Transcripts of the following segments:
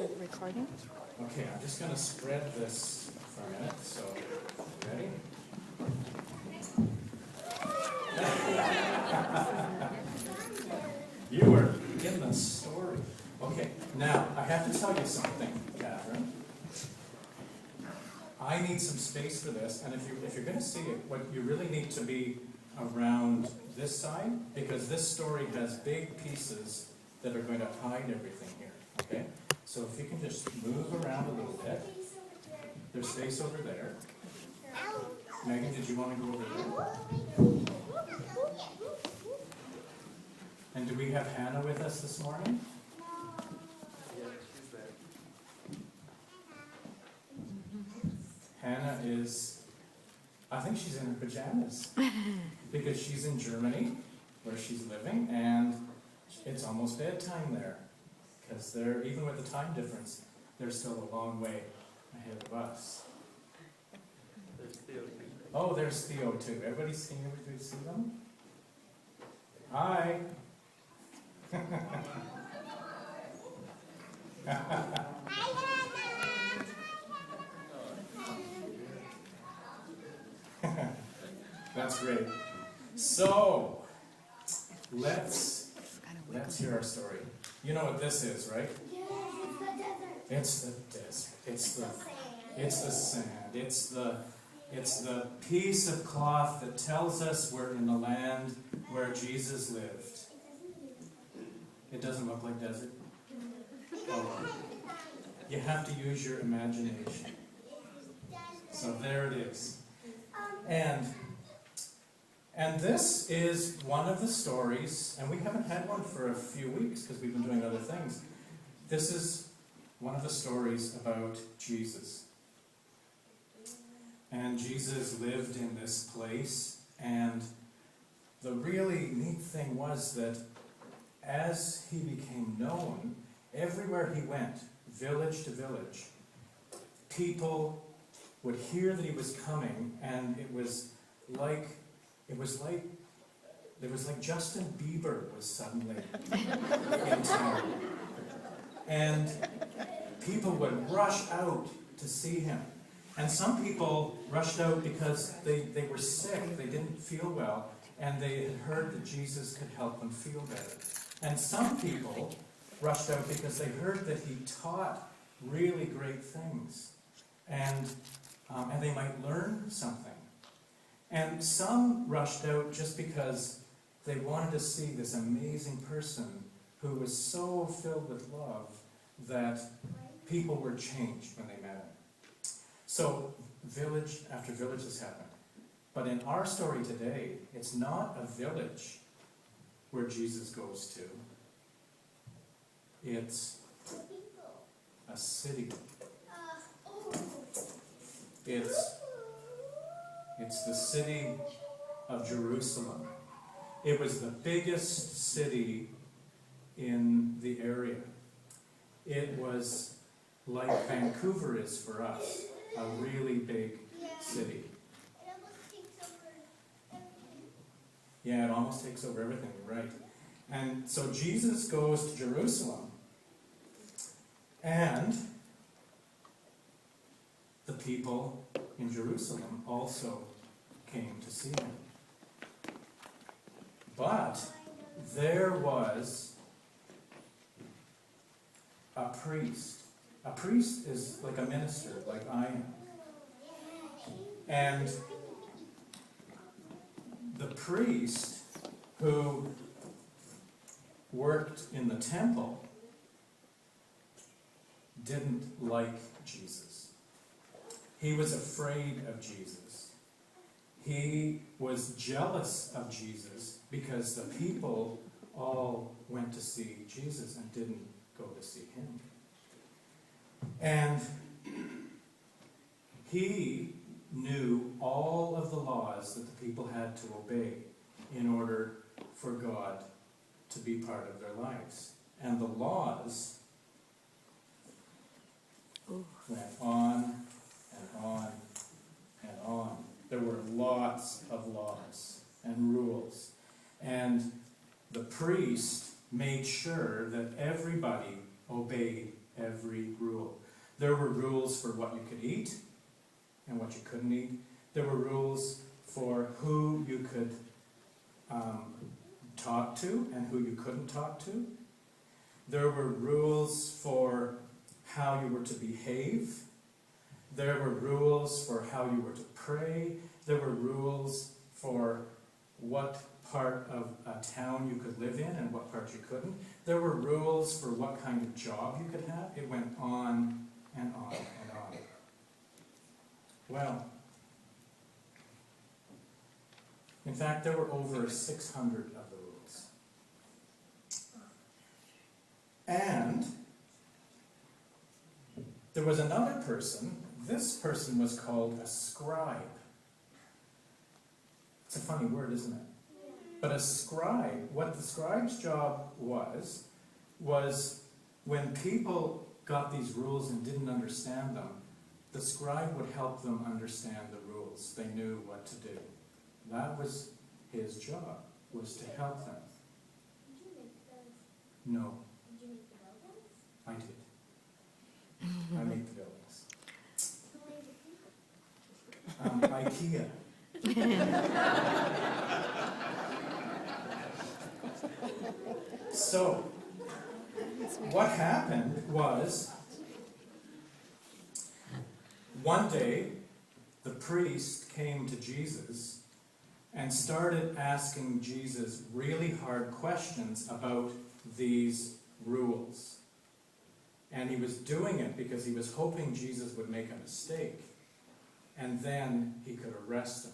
it recording? Okay, I'm just going to spread this for a minute. So, ready? You were in the story. Okay, now I have to tell you something, Catherine. I need some space for this, and if you're going to see it, what you really need to be around this side, because this story has big pieces that are going to hide everything here. Okay, so if you can just move around a little bit. There's space over there. Megan, did you want to go over there? And do we have Hannah with us this morning? Yeah, she's there. Hannah is, I think she's in her pajamas because she's in Germany where she's living, and it's almost bedtime there because they're, even with the time difference, they're still a long way ahead of us. There's Theo too. Oh, there's Theo too. Everybody see them? Hi. That's great. So, let's hear our story. You know what this is, right? It's the desert. It's the sand. It's the piece of cloth that tells us we're in the land where Jesus lived. It doesn't look like desert. Oh. You have to use your imagination. So there it is. And this is one of the stories, and we haven't had one for a few weeks because we've been doing other things. This is one of the stories about Jesus. And Jesus lived in this place, and the really neat thing was that as he became known, everywhere he went, village to village, people would hear that he was coming, and it was like Justin Bieber was suddenly in town. And people would rush out to see him. And some people rushed out because they were sick, they didn't feel well, and they had heard that Jesus could help them feel better. And some people rushed out because they heard that he taught really great things, and they might learn something. And some rushed out just because they wanted to see this amazing person who was so filled with love that people were changed when they met him. So village after village has happened. But in our story today, it's not a village where Jesus goes to. It's a city. It's the city of Jerusalem. It was the biggest city in the area. It was like Vancouver is for us, a really big city. Yeah, it almost takes over everything, you're right. And so Jesus goes to Jerusalem, and the people in Jerusalem also came to see him. But there was a priest. A priest is like a minister, like I am. And the priest who worked in the temple didn't like Jesus. He was afraid of Jesus. He was jealous of Jesus because the people all went to see Jesus and didn't go to see him. And he knew all of the laws that the people had to obey in order for God to be part of their lives. And the laws went on and on and on. There were lots of laws and rules. And the priest made sure that everybody obeyed every rule. There were rules for what you could eat and what you couldn't eat. There were rules for who you could talk to and who you couldn't talk to. There were rules for how you were to behave. There were rules for how you were to pray. There were rules for what part of a town you could live in and what part you couldn't. There were rules for what kind of job you could have. It went on and on and on. Well, in fact, there were over 600 of the rules. And there was another person. This person was called a scribe. It's a funny word, isn't it? But a scribe, what the scribe's job was when people got these rules and didn't understand them, the scribe would help them understand the rules. They knew what to do. That was his job, was to help them. Did you make those? No, Did you make the buildings? I did. I made the buildings. Who made the people? IKEA. So, what happened was, one day, the priest came to Jesus and started asking Jesus really hard questions about these rules. And he was doing it because he was hoping Jesus would make a mistake, and then he could arrest him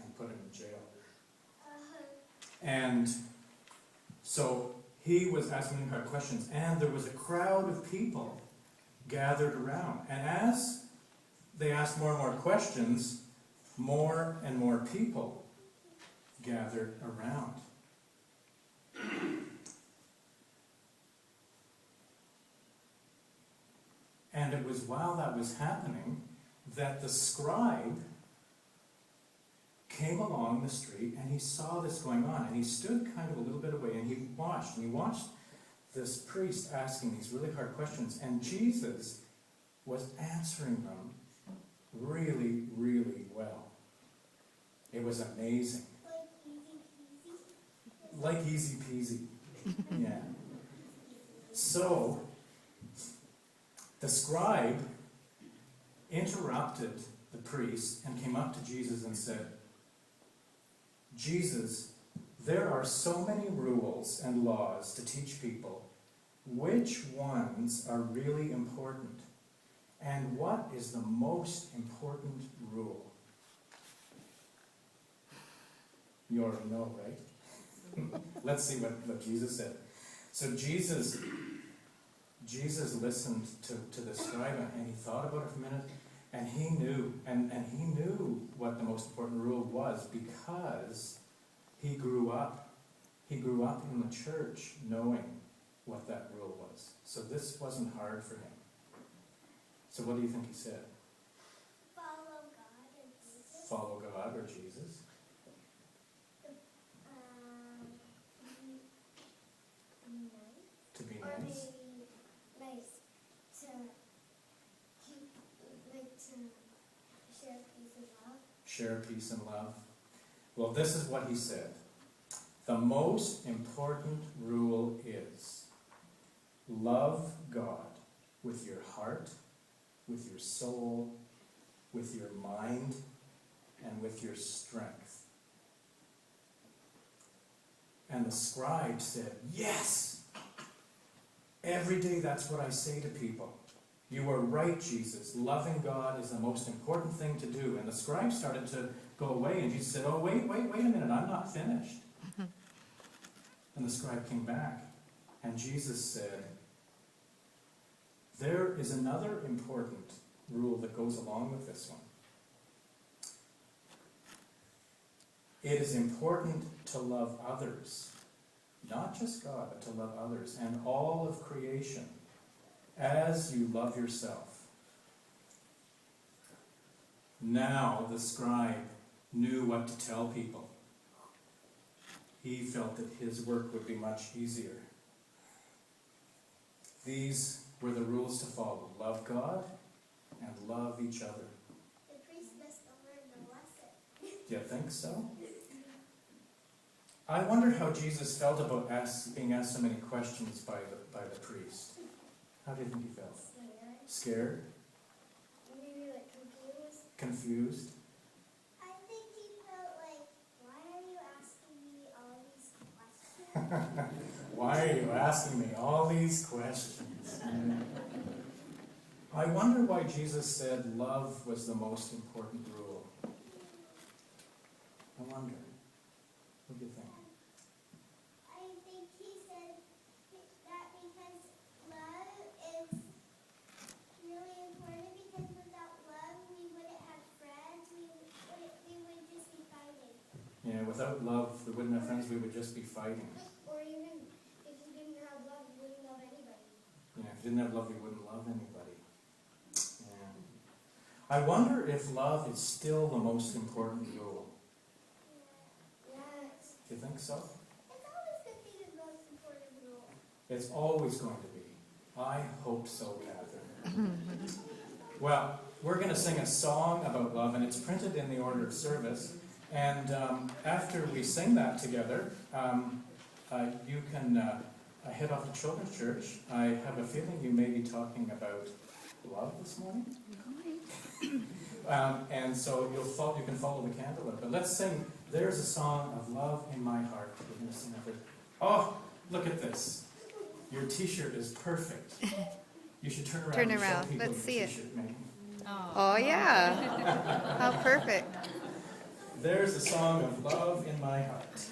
and put him in jail. And so he was asking hard questions, and there was a crowd of people gathered around. And as they asked more and more questions, more and more people gathered around. And it was while that was happening that the scribe came along the street and he saw this going on, and he stood kind of a little bit away and he watched this priest asking these really hard questions, and Jesus was answering them really, really well. It was amazing. Like easy peasy. Yeah. So, the scribe interrupted the priest and came up to Jesus and said, Jesus, there are so many rules and laws to teach people. Which ones are really important? And what is the most important rule? You already know, right? Let's see what Jesus said. So Jesus listened to the scribe, and he thought about it for a minute, and he knew what the most important rule was, because he grew up in the church knowing what that rule was. So this wasn't hard for him. So what do you think he said? Follow God and Jesus. Follow God or Jesus? Be nice. To be Or maybe nice? nice to keep, like to share peace and love. Share peace and love. Well, this is what he said. The most important rule is love God with your heart, with your soul, with your mind, and with your strength. And the scribe said, yes! Every day that's what I say to people. You are right, Jesus. Loving God is the most important thing to do. And the scribe started to go away, and Jesus said, oh, wait a minute, I'm not finished. And the scribe came back, and Jesus said, there is another important rule that goes along with this one. It is important to love others, not just God, but to love others and all of creation as you love yourself. Now the scribe knew what to tell people. He felt that his work would be much easier. These were the rules to follow. Love God and love each other. The priest must have learned the lesson. Do you think so? I wonder how Jesus felt about being asked so many questions by the priest. How do you think he felt? Scared? Maybe like confused. Confused? I think he felt like, why are you asking me all these questions? Why are you asking me all these questions? I wonder why Jesus said love was the most important rule. I wonder. What do you think? I think he said that because love is really important, because without love we wouldn't have friends, we would just be fighting. Yeah, without love, we wouldn't have friends, we would just be fighting. Or even if you didn't have love, you wouldn't love anybody. Yeah, if you didn't have love, you wouldn't love anybody. Yeah. I wonder if love is still the most important rule. Yes. Do you think so? It's always going to be the most important rule. It's always going to be. I hope so, Catherine. Well, we're going to sing a song about love, and it's printed in the order of service. And after we sing that together, you can head off to Children's Church. I have a feeling you may be talking about love this morning. And so you can follow the candle up. But let's sing, There's a Song of Love in My Heart. We're going to sing that. Oh, look at this. Your t-shirt is perfect. You should turn around Turn and show around. people Let's your see it. t-shirt, Megan. Oh, yeah. How perfect. There's a song of love in my heart.